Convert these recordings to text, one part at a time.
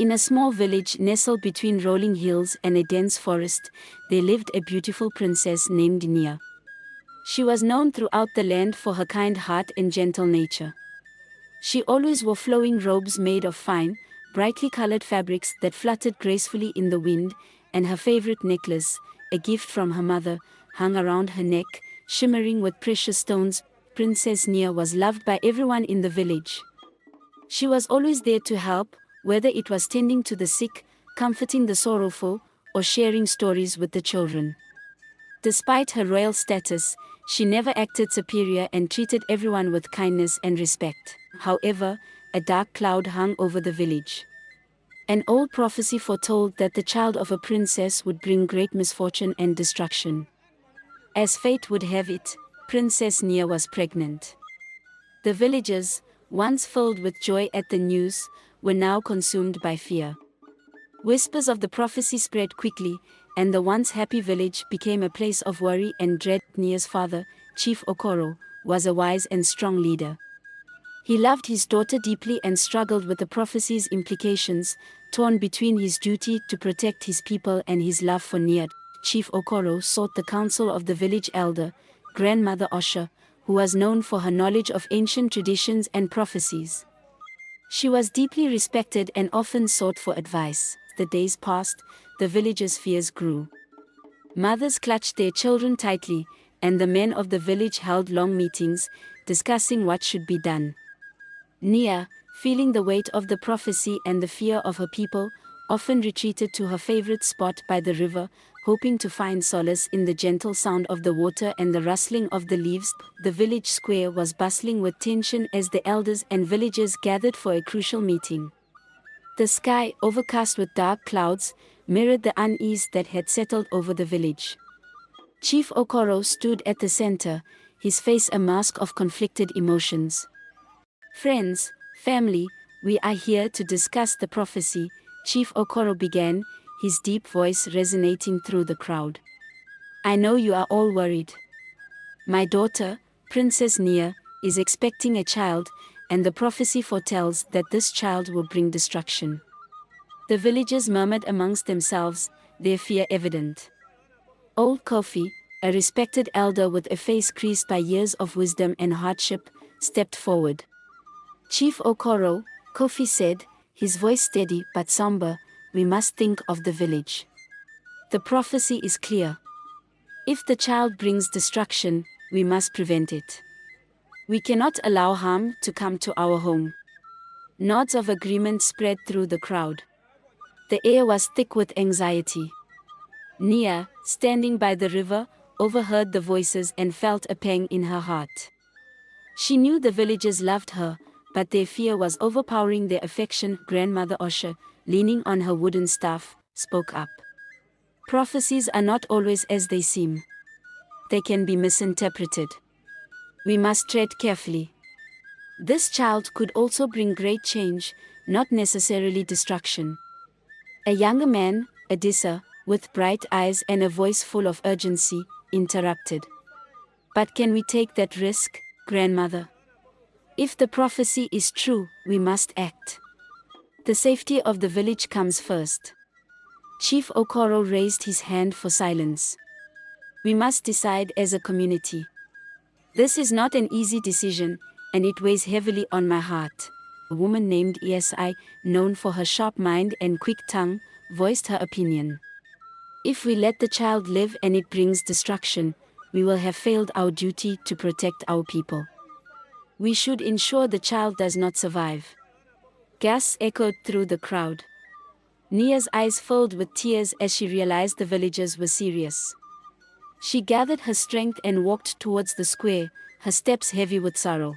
In a small village nestled between rolling hills and a dense forest, there lived a beautiful princess named Nia. She was known throughout the land for her kind heart and gentle nature. She always wore flowing robes made of fine, brightly colored fabrics that fluttered gracefully in the wind, and her favorite necklace, a gift from her mother, hung around her neck, shimmering with precious stones. Princess Nia was loved by everyone in the village. She was always there to help, whether it was tending to the sick, comforting the sorrowful, or sharing stories with the children. Despite her royal status, she never acted superior and treated everyone with kindness and respect. However, a dark cloud hung over the village. An old prophecy foretold that the child of a princess would bring great misfortune and destruction. As fate would have it, Princess Nia was pregnant. The villagers, once filled with joy at the news, were now consumed by fear. Whispers of the prophecy spread quickly, and the once happy village became a place of worry and dread. Nia's father, Chief Okoro, was a wise and strong leader. He loved his daughter deeply and struggled with the prophecy's implications, torn between his duty to protect his people and his love for Nia. Chief Okoro sought the counsel of the village elder, Grandmother Osha, who was known for her knowledge of ancient traditions and prophecies. She was deeply respected and often sought for advice. The days passed, the villagers' fears grew. Mothers clutched their children tightly, and the men of the village held long meetings, discussing what should be done. Nia, feeling the weight of the prophecy and the fear of her people, often retreated to her favorite spot by the river, hoping to find solace in the gentle sound of the water and the rustling of the leaves. The village square was bustling with tension as the elders and villagers gathered for a crucial meeting. The sky, overcast with dark clouds, mirrored the unease that had settled over the village. Chief Okoro stood at the center, his face a mask of conflicted emotions. "Friends, family, we are here to discuss the prophecy," Chief Okoro began, his deep voice resonating through the crowd. "I know you are all worried. My daughter, Princess Nia, is expecting a child, and the prophecy foretells that this child will bring destruction." The villagers murmured amongst themselves, their fear evident. Old Kofi, a respected elder with a face creased by years of wisdom and hardship, stepped forward. "Chief Okoro," Kofi said, his voice steady but somber, "we must think of the village. The prophecy is clear. If the child brings destruction, we must prevent it. We cannot allow harm to come to our home." Nods of agreement spread through the crowd. The air was thick with anxiety. Nia, standing by the river, overheard the voices and felt a pang in her heart. She knew the villagers loved her, but their fear was overpowering their affection. Grandmother Osha, leaning on her wooden staff, spoke up. "Prophecies are not always as they seem. They can be misinterpreted. We must tread carefully. This child could also bring great change, not necessarily destruction." A younger man, Adisa, with bright eyes and a voice full of urgency, interrupted. "But can we take that risk, grandmother? If the prophecy is true, we must act. The safety of the village comes first." Chief Okoro raised his hand for silence. "We must decide as a community. This is not an easy decision, and it weighs heavily on my heart." A woman named Esi, known for her sharp mind and quick tongue, voiced her opinion. "If we let the child live and it brings destruction, we will have failed our duty to protect our people. We should ensure the child does not survive." Gasps echoed through the crowd. Nia's eyes filled with tears as she realized the villagers were serious. She gathered her strength and walked towards the square, her steps heavy with sorrow.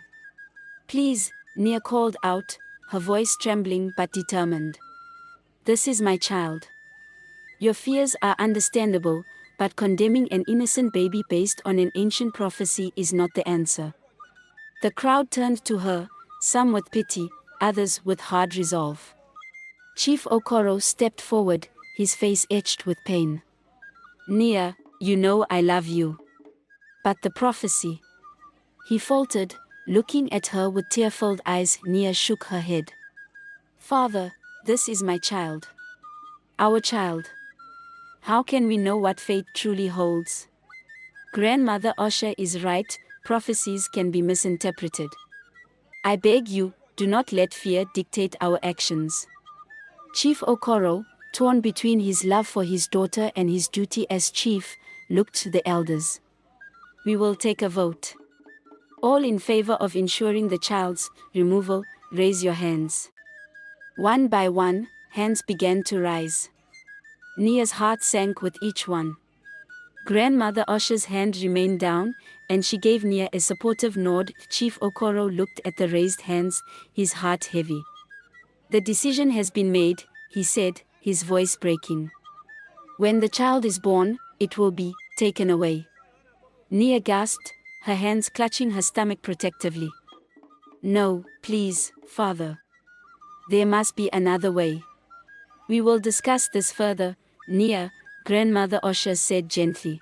"Please," Nia called out, her voice trembling but determined. "This is my child. Your fears are understandable, but condemning an innocent baby based on an ancient prophecy is not the answer." The crowd turned to her, some with pity, others with hard resolve. Chief Okoro stepped forward, his face etched with pain. "Nia, you know I love you. But the prophecy..." He faltered, looking at her with tear-filled eyes. Nia shook her head. "Father, This is my child. Our child. How can we know what fate truly holds? Grandmother Osha is right, prophecies can be misinterpreted. I beg you, do not let fear dictate our actions. Chief Okoro, torn between his love for his daughter and his duty as chief, looked to the elders. We will take a vote. All in favor of ensuring the child's removal, raise your hands. One by one, hands began to rise. Nia's heart sank with each one. Grandmother Osha's hand remained down, and she gave Nia a supportive nod. Chief Okoro looked at the raised hands, his heart heavy. The decision has been made, he said, his voice breaking. When the child is born, it will be taken away. Nia gasped, her hands clutching her stomach protectively. No, please, father. There must be another way. We will discuss this further, Nia, Grandmother Osha said gently.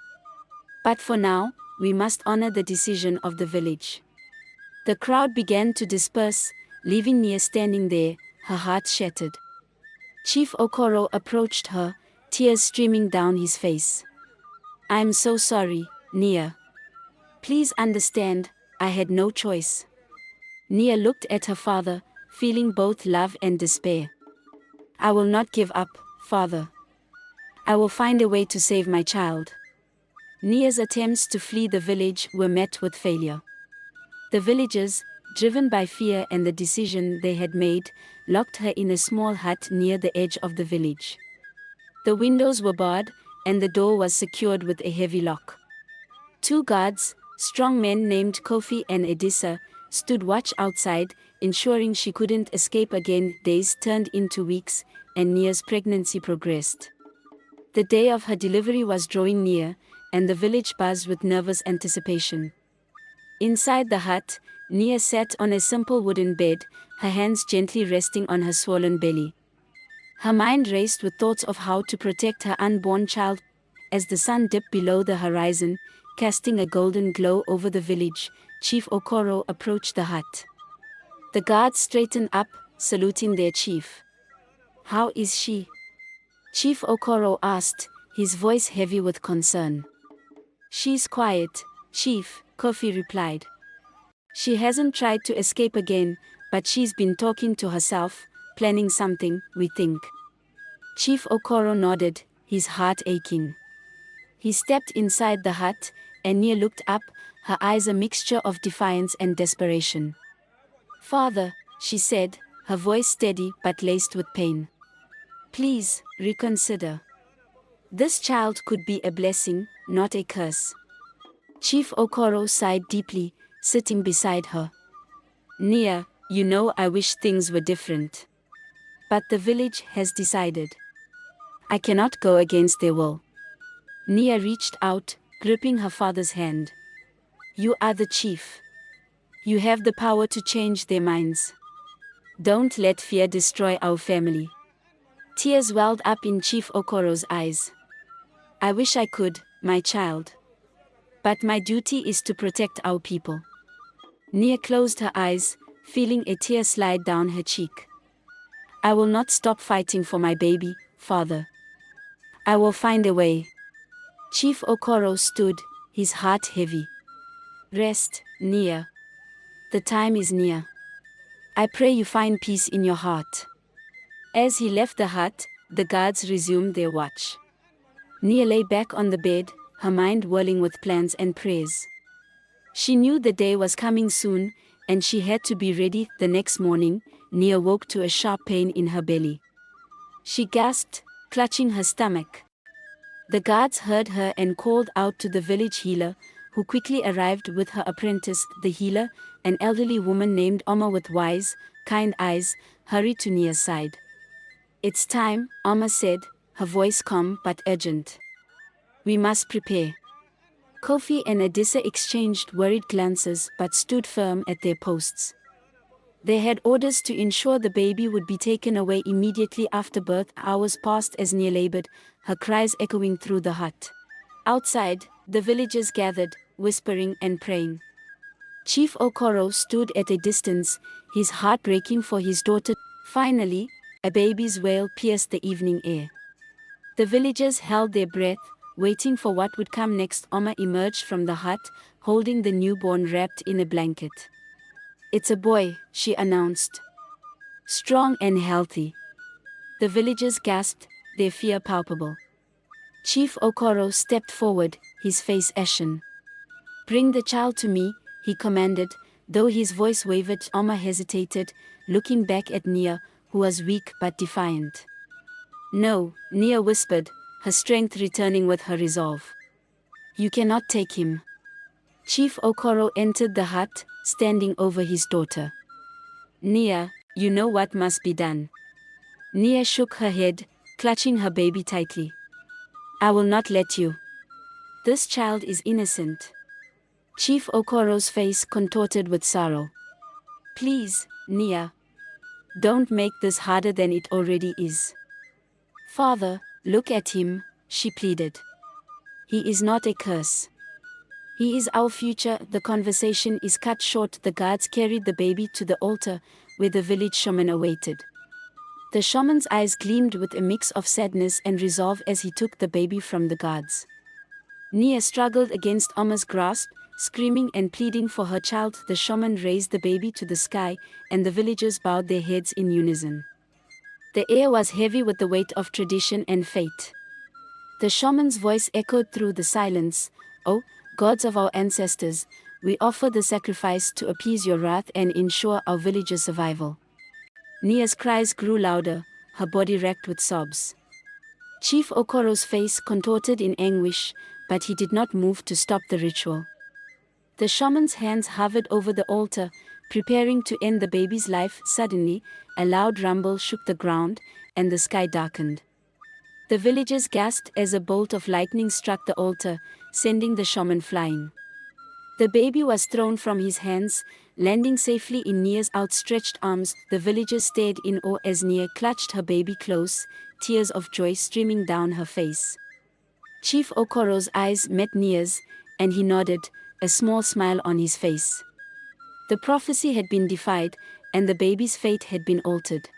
But for now, we must honor the decision of the village. The crowd began to disperse, leaving Nia standing there, her heart shattered. Chief Okoro approached her, tears streaming down his face. I'm so sorry, Nia. Please understand, I had no choice. Nia looked at her father, feeling both love and despair. I will not give up, father. I will find a way to save my child. Nia's attempts to flee the village were met with failure. The villagers, driven by fear and the decision they had made, locked her in a small hut near the edge of the village. The windows were barred, and the door was secured with a heavy lock. Two guards, strong men named Kofi and Edissa, stood watch outside, ensuring she couldn't escape again. Days turned into weeks, and Nia's pregnancy progressed. The day of her delivery was drawing near, and the village buzzed with nervous anticipation. Inside the hut, Nia sat on a simple wooden bed, her hands gently resting on her swollen belly. Her mind raced with thoughts of how to protect her unborn child. As the sun dipped below the horizon, casting a golden glow over the village, Chief Okoro approached the hut. The guards straightened up, saluting their chief. How is she? Chief Okoro asked, his voice heavy with concern. She's quiet, Chief, Kofi replied. She hasn't tried to escape again, but she's been talking to herself, planning something, we think. Chief Okoro nodded, his heart aching. He stepped inside the hut, and Nia looked up, her eyes a mixture of defiance and desperation. Father, she said, her voice steady but laced with pain. Please, reconsider. This child could be a blessing, not a curse. Chief Okoro sighed deeply, sitting beside her. Nia, you know I wish things were different. But the village has decided. I cannot go against their will. Nia reached out, gripping her father's hand. You are the chief. You have the power to change their minds. Don't let fear destroy our family. Tears welled up in Chief Okoro's eyes. I wish I could, my child. But my duty is to protect our people. Nia closed her eyes, feeling a tear slide down her cheek. I will not stop fighting for my baby, father. I will find a way. Chief Okoro stood, his heart heavy. Rest, Nia. The time is near. I pray you find peace in your heart. As he left the hut, the guards resumed their watch. Nia lay back on the bed, her mind whirling with plans and prayers. She knew the day was coming soon, and she had to be ready. The next morning, Nia woke to a sharp pain in her belly. She gasped, clutching her stomach. The guards heard her and called out to the village healer, who quickly arrived with her apprentice. The healer, an elderly woman named Oma with wise, kind eyes, hurried to Nia's side. It's time, Oma said, her voice calm but urgent. We must prepare. Kofi and Edissa exchanged worried glances but stood firm at their posts. They had orders to ensure the baby would be taken away immediately after birth. Hours passed as Nia labored, her cries echoing through the hut. Outside, the villagers gathered, whispering and praying. Chief Okoro stood at a distance, his heart breaking for his daughter. Finally, A baby's wail pierced the evening air. The villagers held their breath, waiting for what would come next. Oma emerged from the hut, holding the newborn wrapped in a blanket. "It's a boy," she announced. "Strong and healthy." The villagers gasped, their fear palpable. Chief Okoro stepped forward, his face ashen. "Bring the child to me," he commanded, though his voice wavered. Oma hesitated, looking back at Nia, who was weak but defiant. "No," Nia whispered, her strength returning with her resolve. "You cannot take him." Chief Okoro entered the hut, standing over his daughter. "Nia, you know what must be done." Nia shook her head, clutching her baby tightly. "I will not let you. This child is innocent." Chief Okoro's face contorted with sorrow. "Please, Nia. Don't make this harder than it already is." "Father, look at him," she pleaded. "He is not a curse. He is our future." The conversation is cut short. The guards carried the baby to the altar, where the village shaman awaited. The shaman's eyes gleamed with a mix of sadness and resolve as he took the baby from the guards. Nia struggled against Oma's grasp, screaming and pleading for her child. The shaman raised the baby to the sky, and the villagers bowed their heads in unison. The air was heavy with the weight of tradition and fate. The shaman's voice echoed through the silence. "Oh, gods of our ancestors, we offer the sacrifice to appease your wrath and ensure our village's survival." Nia's cries grew louder, her body racked with sobs. Chief Okoro's face contorted in anguish, but he did not move to stop the ritual. The shaman's hands hovered over the altar, preparing to end the baby's life. Suddenly, a loud rumble shook the ground, and the sky darkened. The villagers gasped as a bolt of lightning struck the altar, sending the shaman flying. The baby was thrown from his hands, landing safely in Nia's outstretched arms. The villagers stared in awe as Nia clutched her baby close, tears of joy streaming down her face. Chief Okoro's eyes met Nia's, and he nodded, a small smile on his face. The prophecy had been defied, and the baby's fate had been altered.